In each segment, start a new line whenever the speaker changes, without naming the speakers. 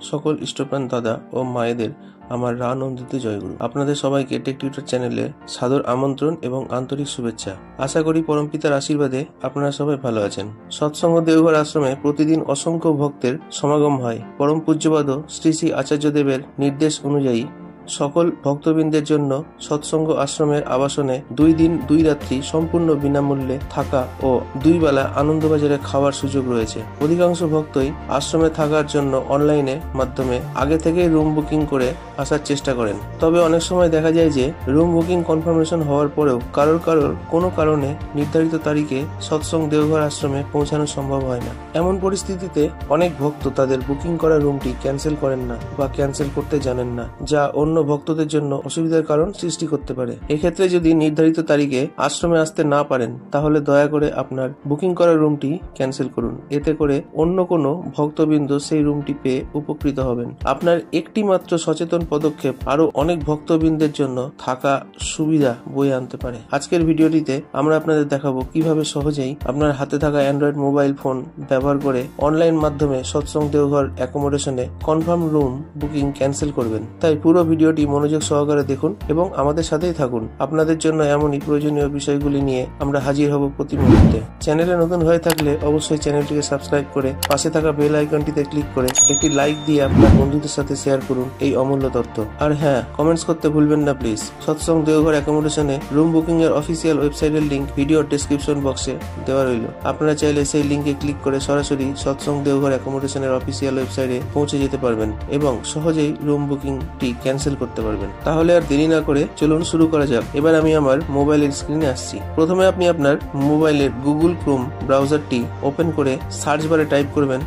সকল ইষ্টপ্রাণ দাদা ও মায়েদের আমার রানন্দিত জয়গুরু। আপনাদের সবাইকে টেক টিউটর চ্যানেলে সাদর আমন্ত্রণ এবং আন্তরিক শুভেচ্ছা। আশা করি পরমপিতার আশীর্বাদে আপনারা সবাই ভালো আছেন। সৎসঙ্গ দেওঘর আশ্রমে প্রতিদিন অসংখ্য ভক্তের সমাগম হয়। পরম পূজ্যপাদ শ্রী শ্রী আচার্যদেবের নির্দেশ অনুযায়ী সকল ভক্তবৃন্দের জন্য সৎসঙ্গ আশ্রমের আবাসনে 2 দিন 2 রাত্রি সম্পূর্ণ বিনামূল্যে থাকা ও 2 বেলা আনন্দবাজারে খাওয়ার সুযোগ রয়েছে। অধিকাংশ ভক্তই আশ্রমে থাকার জন্য অনলাইনে মাধ্যমে আগে থেকেই রুম বুকিং করে আসার চেষ্টা করেন। তবে অনেক সময় দেখা যায় যে রুম বুকিং কনফার্মেশন হওয়ার পরেও কারোর কোনো কারণে নির্ধারিত তারিখে সৎসঙ্গ দেওঘর আশ্রমে পৌঁছানো সম্ভব হয় না। এমন পরিস্থিতিতে অনেক ভক্ত তাদের বুকিং করা রুমটি ক্যান্সেল করেন না বা ক্যান্সেল করতে জানেন না, যা অন্য ভক্তদের জন্য অসুবিধার কারণ সৃষ্টি করতে পারে। এক্ষেত্রে যদি নির্ধারিত তারিখে আশ্রমে আসতে না পারেন তাহলে দয়া করে আপনার বুকিং করা রুমটি ক্যান্সেল করুন। এতে করে অন্য কোনো ভক্তবৃন্দ সেই রুমটি পেয়ে উপকৃত হবেন। আপনার একটি মাত্র সচেতন পদক্ষেপ আরো অনেক ভক্তবৃন্দের জন্য থাকা সুবিধা বয়ে আনতে পারে। আজকের ভিডিওটিতে আমরা আপনাদের দেখাবো কিভাবে সহজেই আপনার হাতে থাকা অ্যান্ড্রয়েড মোবাইল ফোন ব্যবহার করে অনলাইন মাধ্যমে সৎসঙ্গ দেওঘর অ্যাকোমোডেশনে কনফার্ম রুম বুকিং ক্যান্সেল করবেন। তাই পুরো ভিডিওটি মনোযোগ সহকারে দেখুন এবং আমাদের সাথেই থাকুন। আপনাদের জন্য এমনই প্রয়োজনীয় বিষয়গুলি নিয়ে আমরা হাজির হব প্রতি মুহূর্তে। চ্যানেলে নতুন হয়ে থাকলে অবশ্যই চ্যানেলটিকে সাবস্ক্রাইব করে পাশে থাকা বেল আইকনটিতে ক্লিক করে একটি লাইক দিয়ে আপনার বন্ধুদের সাথে শেয়ার করুন এই অমূল্য তথ্য। আর হ্যাঁ, কমেন্টস করতে ভুলবেন না please. Satsang Deoghar অ্যাকোমোডেশনে room booking এর অফিসিয়াল ওয়েবসাইটের লিংক ভিডিওর ডেসক্রিপশন বক্সে দেওয়া রইল। আপনারা চাইলে সেই লিংকে ক্লিক করে সরাসরি সৎসঙ্গ দেওঘর অ্যাকোমোডেশনের অফিসিয়াল ওয়েবসাইটে পৌঁছে যেতে পারবেন এবং সহজেই রুম বুকিংটি ক্যান্সেল করতে পারবেন। তাহলে আর দেরি না করে চলুন শুরু করা যাক। এবার আমি আমার মোবাইলের স্ক্রিনে আসছি। প্রথমে আপনি আপনার মোবাইলের গুগল ক্রোম ব্রাউজারটি ওপেন করে সার্চ বারে টাইপ করবেন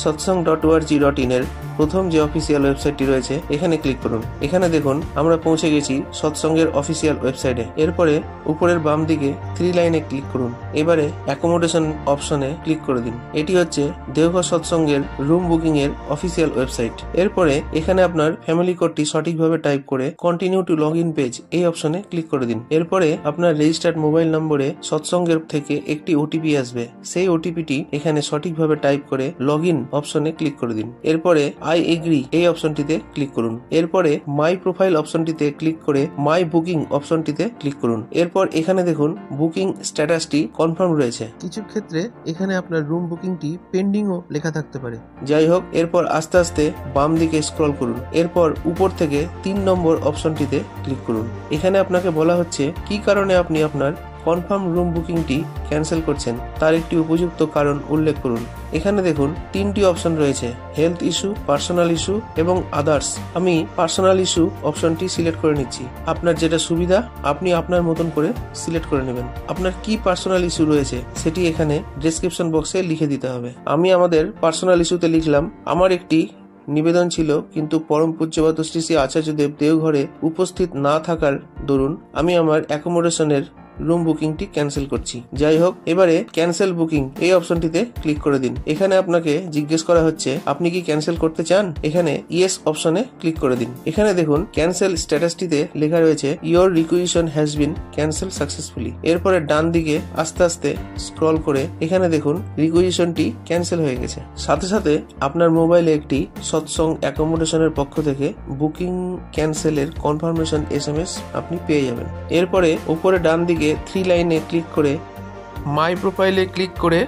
satsang.org.in এর প্রথম যে অফিসিয়াল ওয়েবসাইটটি রয়েছে এখানে ক্লিক করুন। এখানে দেখুন আমরা পৌঁছে গেছি সৎসঙ্গের অফিসিয়াল ওয়েবসাইটে। এরপরে উপরের বাম দিকে 3 লাইনে ক্লিক করুন। এবারে অ্যাকোমোডেশন অপশনে ক্লিক করে দিন। এটি হচ্ছে দেওঘর সৎসঙ্গের রুম বুকিং এর অফিসিয়াল ওয়েবসাইট। এরপরে এখানে আপনার ফ্যামিলি কোডটি সঠিকভাবে টাইপ করে continue to log in page এই অপশনে ক্লিক করে দিন। এরপরে আপনার রেজিস্টার্ড মোবাইল নম্বরে সৎসঙ্গের থেকে একটি ওটিপি আসবে। সেই ওটিপিটি এখানে সঠিকভাবে টাইপ করে লগ ইন অপশনে ক্লিক করে দিন। এরপরে আই এগ্রি এই অপশনটিতে ক্লিক করুন। এরপরে মাই প্রোফাইল অপশনটিতে ক্লিক করে মাই বুকিং অপশনটিতে ক্লিক করুন। এরপর এখানে দেখুন বুকিং স্ট্যাটাসটি কনফার্ম রয়েছে। কিছু ক্ষেত্রে এখানে আপনার রুম বুকিংটি পেন্ডিংও লেখা থাকতে পারে। যাই হোক, এরপর আস্তে আস্তে বাম দিকে স্ক্রল করুন। এরপর উপর থেকে 3 নম্বর অপশনটিতে ক্লিক করুন। এখানে আপনাকে বলা হচ্ছে কি কারণে আপনি আপনার কনফার্ম রুম বুকিংটি ক্যান্সেল করছেন তার একটি উপযুক্ত কারণ উল্লেখ করুন। এখানে দেখুন 3টি অপশন রয়েছে, হেলথ ইস্যু, পার্সোনাল ইস্যু এবং আদার্স। আমি পার্সোনাল ইস্যু অপশনটি সিলেক্ট করে নিচ্ছি। আপনার যেটা সুবিধা আপনি আপনার মতন করে সিলেক্ট করে নেবেন। আপনার কি পার্সোনাল ইস্যু রয়েছে সেটি এখানে ডেসক্রিপশন বক্সে লিখে দিতে হবে। আমি আমাদের পার্সোনাল ইস্যুতে লিখলাম, আমার একটি নিবেদন ছিল কিন্তু পরম পূজ্যপাদ শ্রী শ্রী আচার্যদেব দেওঘরে উপস্থিত না থাকার দরুন আমি আমার অ্যাকোমোডেশনের রুম বুকিংটি ক্যান্সেল করছি। যাই হোক, এবারে ক্যান্সেল বুকিং এই অপশনটিতে ক্লিক করে দিন। এখানে আপনাকে জিজ্ঞেস করা হচ্ছে আপনি কি ক্যান্সেল করতে চান। এখানে ইয়েস অপশনে ক্লিক করে দিন। এখানে দেখুন ক্যান্সেল স্ট্যাটাসটিতে লেখা রয়েছে your requisition has been cancel successfully. এরপরে ডান দিকে আস্তে আস্তে স্ক্রল করে এখানে দেখুন রিকুইজিশনটি ক্যান্সেল হয়ে গেছে। সাথে সাথে আপনার মোবাইলে একটি সৎসঙ্গ অ্যাকোমোডেশনের পক্ষ থেকে বুকিং ক্যান্সেলের কনফার্মেশন SMS আপনি পেয়ে যাবেন। এরপরে উপরে ডান দিকে 3 লাইনে ক্লিক করে মাই প্রোফাইলে ক্লিক করে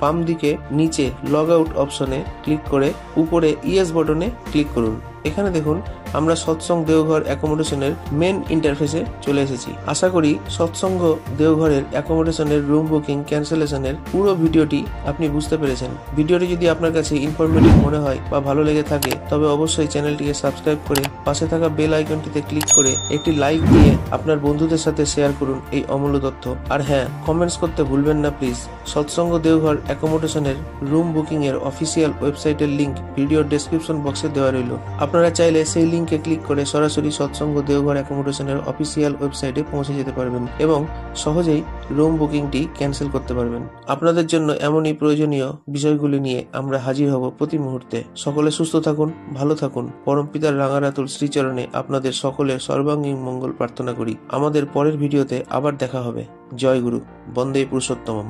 বাম দিকে নিচে লগ আউট অপশনে ক্লিক করে উপরে ইয়েস বাটনে ক্লিক করুন। এখানে দেখুন আমরা সৎসঙ্গ দেওঘর অ্যাকোমোডেশনের মেন ইন্টারফেসে চলে এসেছি। আশা করি সৎসঙ্গ দেওঘরের অ্যাকোমোডেশনের রুম বুকিং ক্যান্সেলেশনের পুরো ভিডিওটি আপনি বুঝতে পেরেছেন। ভিডিওটি যদি আপনার কাছে ইনফরমেটিভ মনে হয় বা ভালো লেগে থাকে তবে অবশ্যই চ্যানেলটিকে সাবস্ক্রাইব করে পাশে থাকা বেল আইকনটিতে ক্লিক করে একটি লাইক দিয়ে আপনার বন্ধুদের সাথে শেয়ার করুন এই অমূল্য তথ্য। আর হ্যাঁ, কমেন্টস করতে ভুলবেন না please. Satsang Deoghar অ্যাকোমোডেশনের room booking এর অফিসিয়াল ওয়েবসাইটের লিংক ভিডিওর ডেসক্রিপশন বক্সে দেওয়া রইল। আপনারা চাইলে সেই লিংকে ক্লিক করে সরাসরি সৎসঙ্গ দেওঘর অ্যাকোমোডেশনের অফিসিয়াল ওয়েবসাইটে পৌঁছে যেতে পারবেন এবং সহজেই রুম বুকিংটি ক্যান্সেল করতে পারবেন। আপনাদের জন্য এমনই প্রয়োজনীয় বিষয়গুলি নিয়ে আমরা হাজির হব প্রতি মুহূর্তে। সকলে সুস্থ থাকুন, ভালো থাকুন। পরমপিতার রাঙারাতুল শ্রীচরণে আপনাদের সকলের সর্বাঙ্গীন মঙ্গল প্রার্থনা করি। আমাদের পরের ভিডিওতে আবার দেখা হবে। জয় গুরু, বন্দে পুরুষোত্তমম।